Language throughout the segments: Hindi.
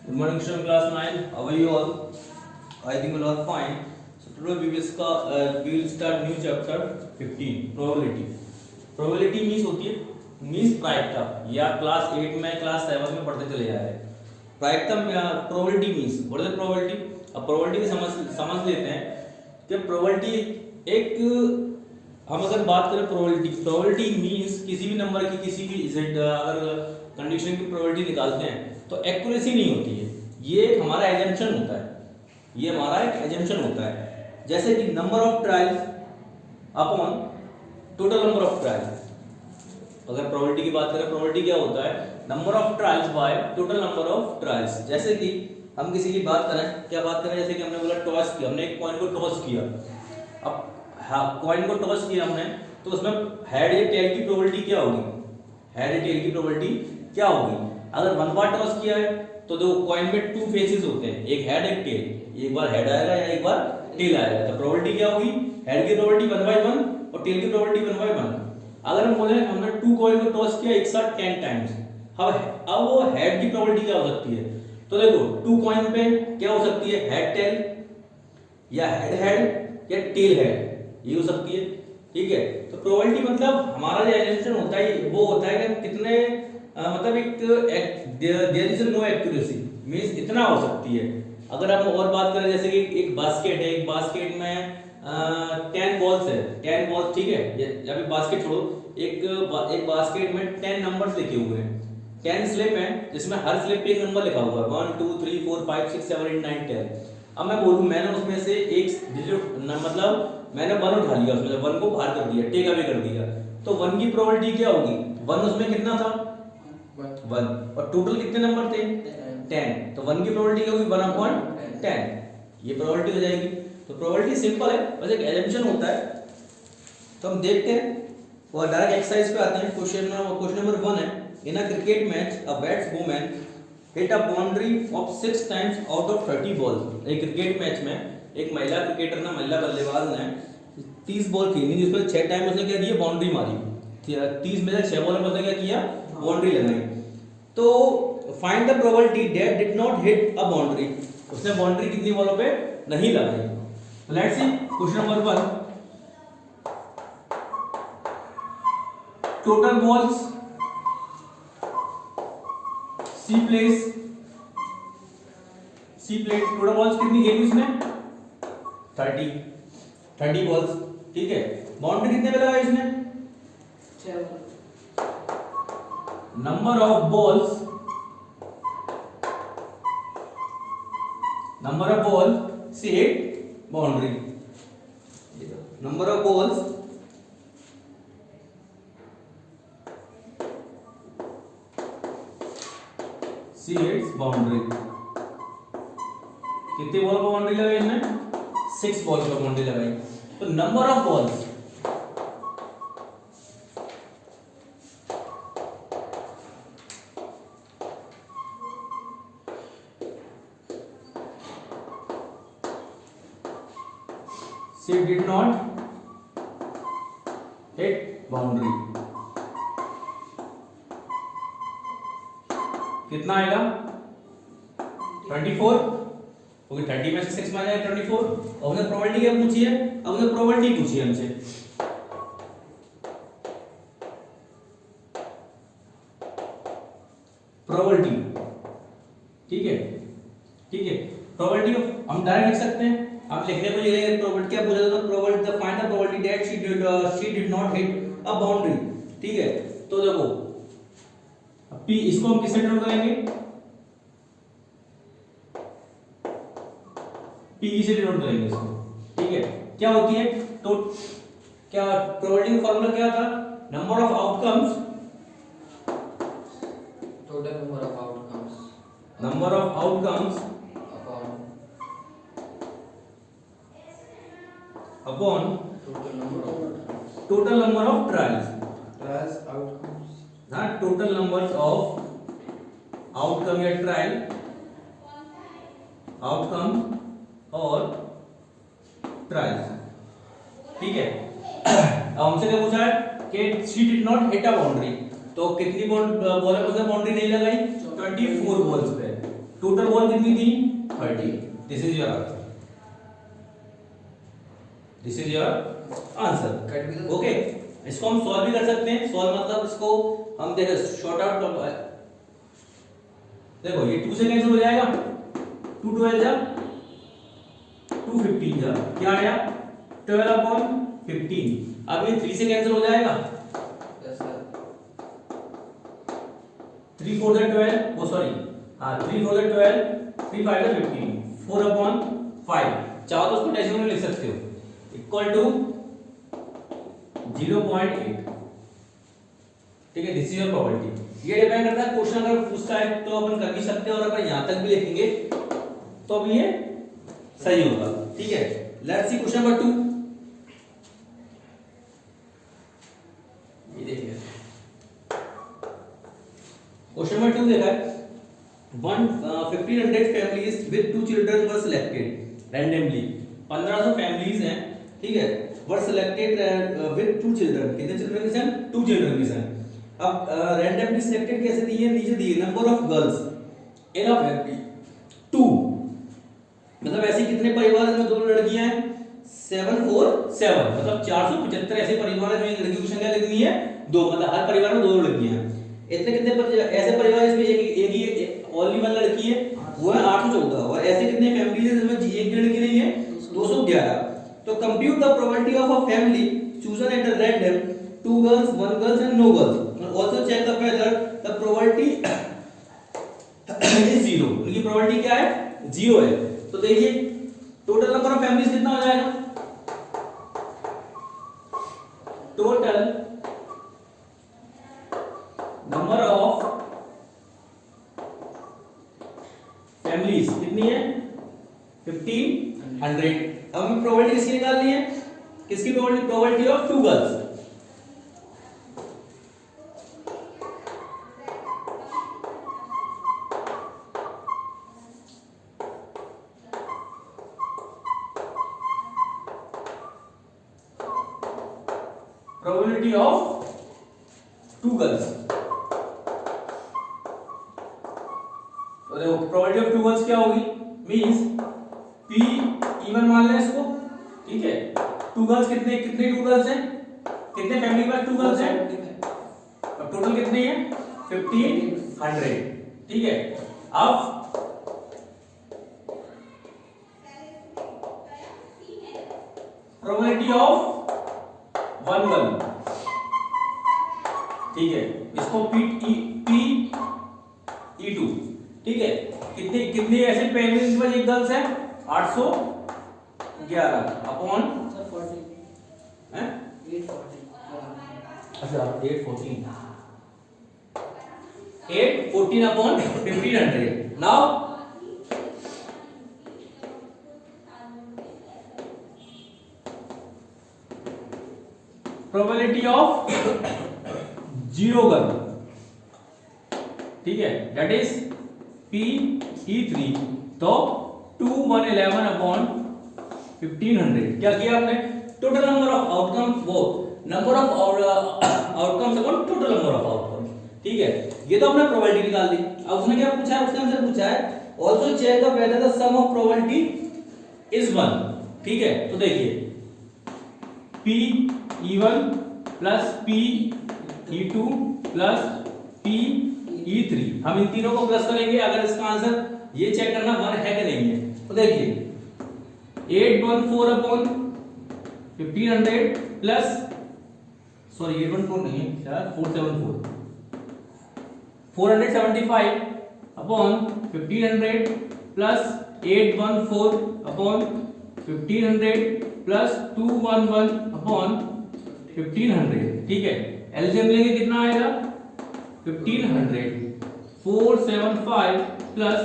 Good morning, student class 9. How are you all? I think you all are fine. So today we will start new chapter 15 probability. Probability means होती है प्रायिकता या क्लास 8 में क्लास 7 में पढ़ते चले जा रहे हैं. प्रायिकता probability means what is probability? अब probability की समझ लेते हैं कि probability एक हम अगर बात करें probability means किसी भी नंबर की किसी भी अगर कंडीशन की probability निकालते हैं तो एक्यूरेसी नहीं होती है. ये हमारा एजम्पशन होता है. ये हमारा एक एजम्पशन होता है. जैसे कि number of trials upon total number of trials. अगर प्रोबेबिलिटी की बात करें, प्रोबेबिलिटी क्या होता है? Number of trials by total number of trials. जैसे कि हम किसी की बात करें, क्या बात करें? जैसे कि हमने बोला टॉस किया, हमने एक कॉइन को टॉस किया. अब कॉइन को टॉस किया हमने, तो उसमें हेड या टेल की प्रोबेबिलिटी क्या होगी? हेड या टेल की प्रोबेबिलिटी क्या होगी? अगर 1 बार टॉस किया है तो दो कॉइन में 2 फेसेस होते हैं, एक हेड एक टेल. एक बार हेड आएगा या एक बार टेल आएगा. तो प्रोबेबिलिटी क्या होगी? हेड की प्रोबेबिलिटी 1/1 और टेल की प्रोबेबिलिटी 1/1. अगर हम बोले हमने 2 कॉइन को टॉस किया एक साथ 10 टाइम्स, अब वो हेड की प्रोबेबिलिटी क्या हो सकती है? तो देखो 2 कॉइन पे क्या हो सकती है? हेड टेल या हेड हेड या टेल हेड, ये हो सकती है. ठीक है. तो प्रोबेबिलिटी मतलब हमारा जो एजम्पशन होता है वो होता है कि कितने मतलब एक there is no accuracy means इतना हो सकती है. अगर हम और बात करें, जैसे कि एक बास्केट है, एक बास्केट में 10 बॉल्स है, 10 बॉल्स. ठीक है. या फिर बास्केट छोड़ो, एक बास्केट में 10 नंबर्स लिखे हुए हैं, 10 स्लिप हैं जिसमें हर स्लिप पे एक नंबर लिखा हुआ है 1 2 3 4 5 6 7 8 9 10. अब मैं बोलूं मैंने उसमें से एक डिजिट मतलब मैंने 1 उठा लिया, उसमें 1 को बाहर कर दिया, टेक अवे कर दिया, तो 1 की प्रोबेबिलिटी क्या होगी? 1 उसमें कितना था? 1. और टोटल कितने नंबर थे? 10. तो 1 की प्रोबेबिलिटी क्या होगी? 1/10. ये प्रोबेबिलिटी हो जाएगी. तो प्रोबेबिलिटी सिंपल है, बस एक एजम्पशन होता है. तो हम देखते हैं और डायरेक्ट एक्सरसाइज पे आते हैं. क्वेश्चन नंबर 1 है, in a cricket match a batsman hit a boundary of 6 times out of 30 balls. एक क्रिकेट मैच में एक महिला क्रिकेटर ने, महिला बल्लेबाज ने 30 बॉल खेली, जिसमें 6 टाइम उसने क्या दिया? बाउंड्री मारी. 30 में से 6 बॉल में उसने क्या किया? बाउंड्री लगाई. तो find the probability that did not hit a boundary. उसने बाउंड्री कितनी बॉलों पे नहीं लगाई. Let's see question number 1. Total balls see प्लेट टोटल बॉल्स कितनी खेली उसने? 30 बॉल्स. ठीक है. बाउंड्री कितने पे लगाई उसने? 6. नंबर ऑफ बॉल्स से hit boundary. Number of balls से हिट्स बाउंड्री. कितने बॉल पर बाउंड्री लगाई इसने? 6 बॉल पर बाउंड्री लगाई. तो number of balls she did not hit boundary. कितना आएगा? 24. ओके. 30 में से 6 माइनस आएगा 24. और हमने प्रोबेबिलिटी क्या पूछी है? अब हमने प्रोबेबिलिटी पूछी है हमसे. प्रोबेबिलिटी. ठीक है. ठीक है. प्रोबेबिलिटी को हम डायरेक्ट लिख सकते हैं. आप लिखने को लिखेंगे प्रोबेबिलिटी क्या पूछा था? Probability the find the probability that she did not hit a boundary. ठीक है. तो देखो P इसको हम किससे डिनोट करेंगे? P से डिनोट करेंगे इसको. ठीक है. क्या होती है? तो क्या प्रोबेबिलिटी का फार्मूला क्या था? Number of outcomes, total number of outcomes upon total number of trials outcomes. हाँ, टोटल नंबर ऑफ आउटकम या ट्रायल आउटकम और ट्रायल्स. ठीक है. अब हमसे क्या पूछा है कि she did not hit a boundary. तो कितनी बॉल पर बाउंड्री नहीं लगाई? 24 बॉल्स पे. टोटल वॉल कितनी थी? 30. This is your answer, this is your answer. Cut भी ओके, इसको हम सॉल्व भी कर सकते हैं। सॉल्व मतलब इसको हम देखो शॉर्ट आउट, देखो ये 2 से कैंसिल हो जाएगा, 2 12 जा 2 15 जा, क्या आया 12 अपॉन 15। अब ये 3 से कैंसिल हो जाएगा, Yes sir. 3 4 जा 12, ओ सॉरी हाँ 3 4 जा 12, 3 5 जा 15, 4 अपॉन 5। चाहो तो उसको डेसिमल में लिख सकते हो, इक्वल टू 0.8। ठीक है, दिस इज योर प्रोबेबिलिटी। ये डिपेंड करता है, क्वेश्चन अगर पूछता है तो अपन कर भी सकते हैं, और अगर यहां तक भी लिखेंगे तो अब ये सही होगा। ठीक है, लेट्स सी क्वेश्चन नंबर 2। ये देखिए क्वेश्चन नंबर 2 देखा है, 1500 families with 2 children were selected randomly। 1500 families हैं, ठीक है, were selected with 2 children। कितने चिल्ड्रन के संग? 2 चिल्ड्रन के संग। अब रैंडमली सिलेक्टेड कैसे दिए? नीचे दिए number of girls in a family 2, मतलब ऐसे कितने परिवार में 2 लड़कियां हैं? 747, मतलब 475 ऐसे परिवार में लड़कियों की संख्या कितनी है? 2, मतलब हर परिवार में 2 लड़कियां हैं। इतने कितने ऐसे परिवार जिसमें एक ही ओनली 1 लड़की है, वो है 814। और ऐसे कितने फैमिली है जिसमें एक लड़की नहीं है? 211। तो compute the probability of a family chosen at random, 2 girls, 1 girl and no girls, and also check the whether the probability is 0। उनकी प्रोबेबिलिटी क्या है? 0 है। तो देखिए टोटल नंबर ऑफ फैमिलीज कितना हो जाएगा? टोटल नंबर ऑफ फैमिलीज कितनी है? 1500। अब हमें प्रोबेबिलिटी किसकी निकालनी है? किसकी probability? Probability of 2 girls. Probability of 2 girls. तो देखो प्रोबेबिलिटी ऑफ 2 गर्ल्स क्या होगी? मींस P इवन मान लें इसको, ठीक है। 2 गर्ल्स कितने कितने 2 गर्ल्स हैं? कितने फैमिली में 2 गर्ल्स हैं? अब टोटल कितनी है? 1500। ठीक है, अब प्रोबेबिलिटी ऑफ 1 गर्ल, ठीक है, इसको P E2। ठीक है, कितने कितने ऐसे फैमिली में एक गर्ल्स है? 811 अपॉन Sir 40. हैं? 840. अच्छा 814 upon 1500। Now probability of 0 girl, ठीक है, दैट इज PE3। तो 2 1 11 अपॉन 1500। क्या किया आपने? टोटल नंबर ऑफ आउटकम, वो number of outcomes upon total number of outcome. ठीक है, ये तो आपने प्रोबेबिलिटी निकाल दी। अब उसने क्या पूछा है? उसने हमसे पूछा है also check the whether the sum of probability is 1। ठीक है, तो देखिए PE1 plus PE2 plus PE3, हम इन तीनों को प्लस करेंगे अगर इसका आंसर ये चेक करना 1 है कि नहीं है। तो देखिए 814 अपॉन 1500 प्लस, सॉरी 814 नहीं है शायद 474, 475 upon 1500 plus 814 upon 1500 plus 211 upon 1500। ठीक है, एलसीएम लेंगे कितना आएगा? 1500, 475 प्लस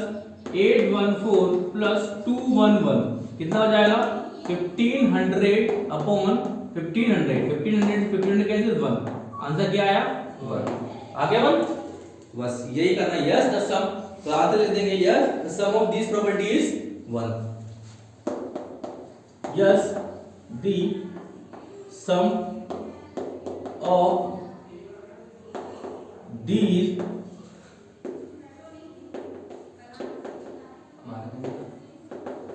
814 प्लस 211 कितना हो जाएगा? 1500 अपॉन 1500, 1500 कैंसिल 1, आंसर क्या आया? 1 आ गया 1। बस यही करना, यस द सम, तो आंसर लिख देंगे yes the sum of this property is 1। Yes the sum of these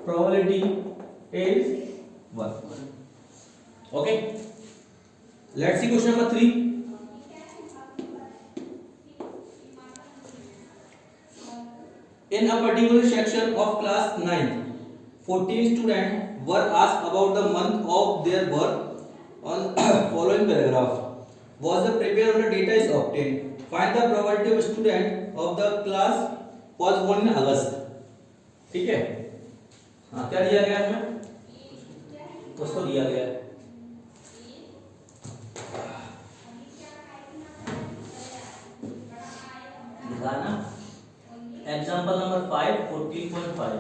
probability is 1. Okay, let's see question number 3. In a particular section of class 9, 14 students were asked about the month of their birth on following paragraph. Was the prepared on the data is obtained. Find the probability of student of the class was born in August. ठीक है, हाँ क्या दिया गया है इसमें, उसको दिया गया है दिखाना एग्जाम्पल नंबर 5 14.5.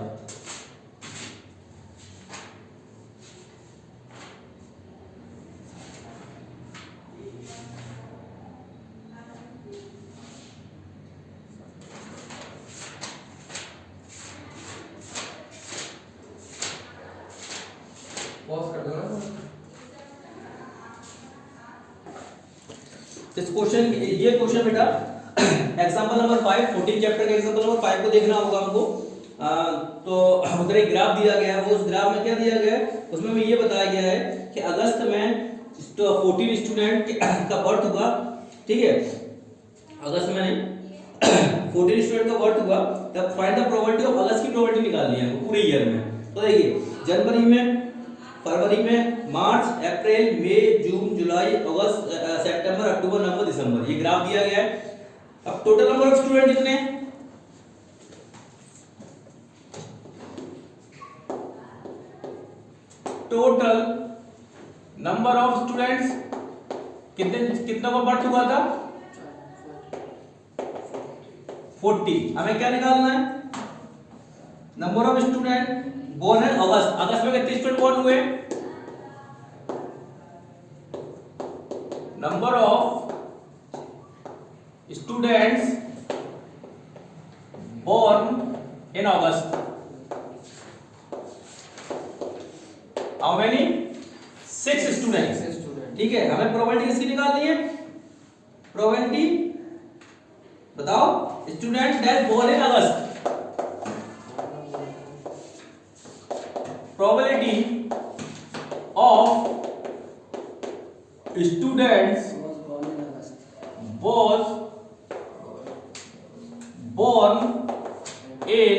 पॉज कर दो ना। इस क्वेश्चन, ये क्वेश्चन बेटा एग्जांपल नंबर 5 14 चैप्टर के एग्जांपल नंबर 5 को देखना होगा हमको। तो उधर एक ग्राफ दिया गया है, वो उस ग्राफ में क्या दिया गया है, उसमें भी ये बताया गया है कि अगस्त में 14 स्टूडेंट का बर्थ हुआ। ठीक है, अगस्त में 14 स्टूडेंट का बर्थ हुआ, तब फाइंड द प्रोबेबिलिटी ऑफ अगस्त की प्रोबेबिलिटी निकालनी है पूरे ईयर में। तो देखिए जनवरी में, फरवरी में, मार्च, अप्रैल, मई, जून, जुलाई, अगस्त, सितंबर, अक्टूबर, नवंबर, दिसंबर, ये ग्राफ दिया गया है। अब टोटल नंबर ऑफ स्टूडेंट कितने हैं, टोटल नंबर ऑफ स्टूडेंट्स कितना का बर्थ हुआ था, 40। हमें क्या निकालना है, नंबर ऑफ स्टूडेंट बोर्न है अगस्त। अगस्त में कितने स्टूडेंट बोर्न हुए, number of students born in August, how many, 6 students. ठीक है, हमें प्रोबेबिलिटी किसकी निकालनी है, प्रोबेबिलिटी बताओ, student that born in August, probability of students was born in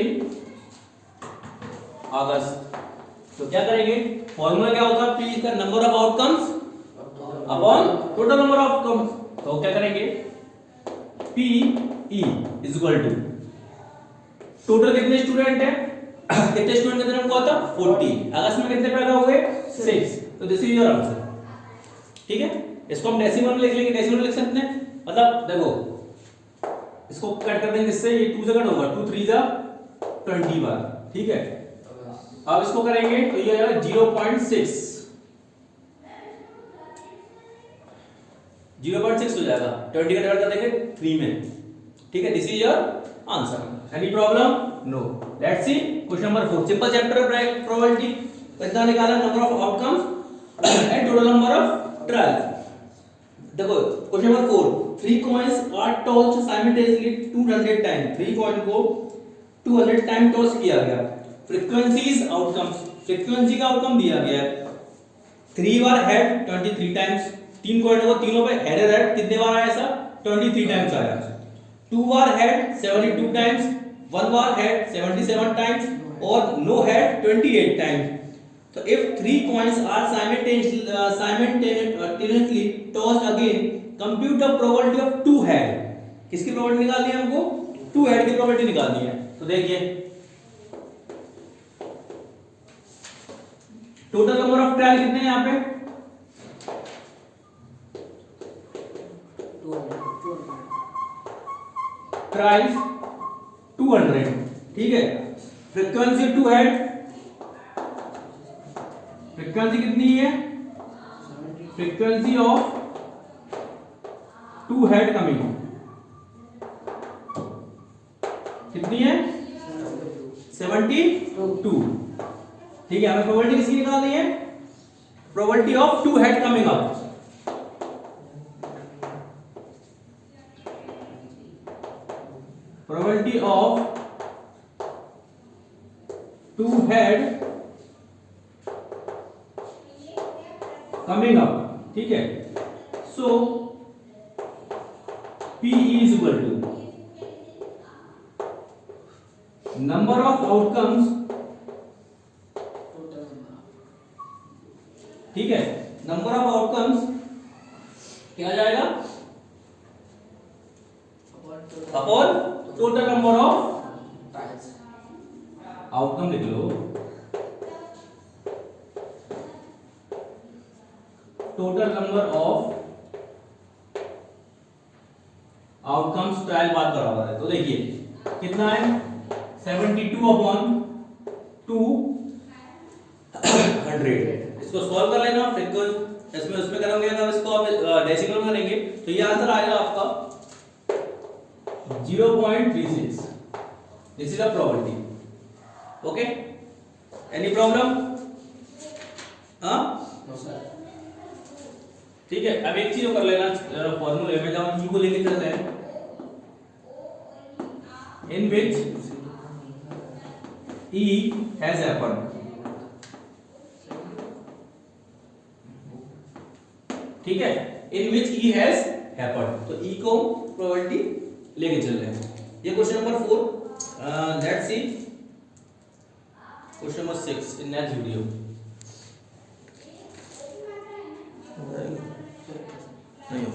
August। तो क्या करेंगे, फॉर्मूला क्या होता है, P का number of outcomes upon total number of outcomes. तो क्या करेंगे, P E is equal to total कितने स्टूडेंट है, कितने स्टूडेंट का जन्म हुआ था, 40। अगस्त में कितने पैदा हुए, 6। तो दिस इज योर आंसर। ठीक है, इसको हम डेसिमल में लिख लेंगे, डेसिमल में लिख सकते हैं, मतलब देखो इसको कट कर देंगे, इससे ये 2 से कट होगा, 2 3 जा 21। ठीक है, अब इसको करेंगे तो ये आएगा 0.6 हो जाएगा, 20 का डिवाइड कर देंगे 3 में। ठीक है, this is your answer. Any problem, no. Let's see question number 4, simple chapter probability. कितना निकाला, number of outcomes and total number of trials. देखो question number 4, 3 coins are tossed simultaneously 200 time. 3 coin को 200 टाइम टॉस किया गया। फ्रीक्वेंसीज आउटकम्स, फ्रीक्वेंसी का आउटकम दिया गया है, 3 बार हेड 23 टाइम्स। 3 कॉइन को तीनों पे हेड हेड कितने बार आया, ऐसा 23 टाइम्स आया। 2 बार हेड 72 टाइम्स, 1 बार हेड 77 टाइम्स और no head 28 times. So if 3 coins are simultaneously tossed again, compute the probability of 2 head। किसकी प्रोबेबिलिटी निकालनी है हमको, 2 हेड की प्रोबेबिलिटी निकालनी है। तो देखिए टोटल नंबर ऑफ ट्रायल कितने हैं यहाँ पे, 200 ट्रायल्स 200। ठीक है, फ्रीक्वेंसी 2 हेड, फ्रीक्वेंसी कितनी है, फ्रीक्वेंसी ऑफ 2 हेड कमिंग कितनी है, 72। ठीक है, हमें प्रोबेबिलिटी किसकी निकालनी है, probability of 2 head coming up. Probability of two head coming up, ठीक है। So P is equal to number of outcomes, total number ठीक है। नंबर ऑफ आउटकम्स क्या आ जाएगा upon total number of trials outcome लिख लो, total number of outcomes trial बाद बराबर है। तो देखिए कितना है 72 अपॉन 200। इसको सॉल्व कर लेना, फिर इसमें उसमें करेंगे ना, इसको आप डेसिमल में करेंगे तो ये आंसर आएगा आपका 0.36। This is a probability. Okay, any problem? हाँ नो सर ठीक है। अब एक चीज कर लेना, फॉर्मूले में जब हम u को लेके चलते हैं, इन विच e हैज हैपेंड, ठीक है। इन विच e हैज हैपेंड, तो e को प्रोबेबिलिटी लेके चल रहे हैं। ये question number 4। Let's see question number 6 in next video. नहीं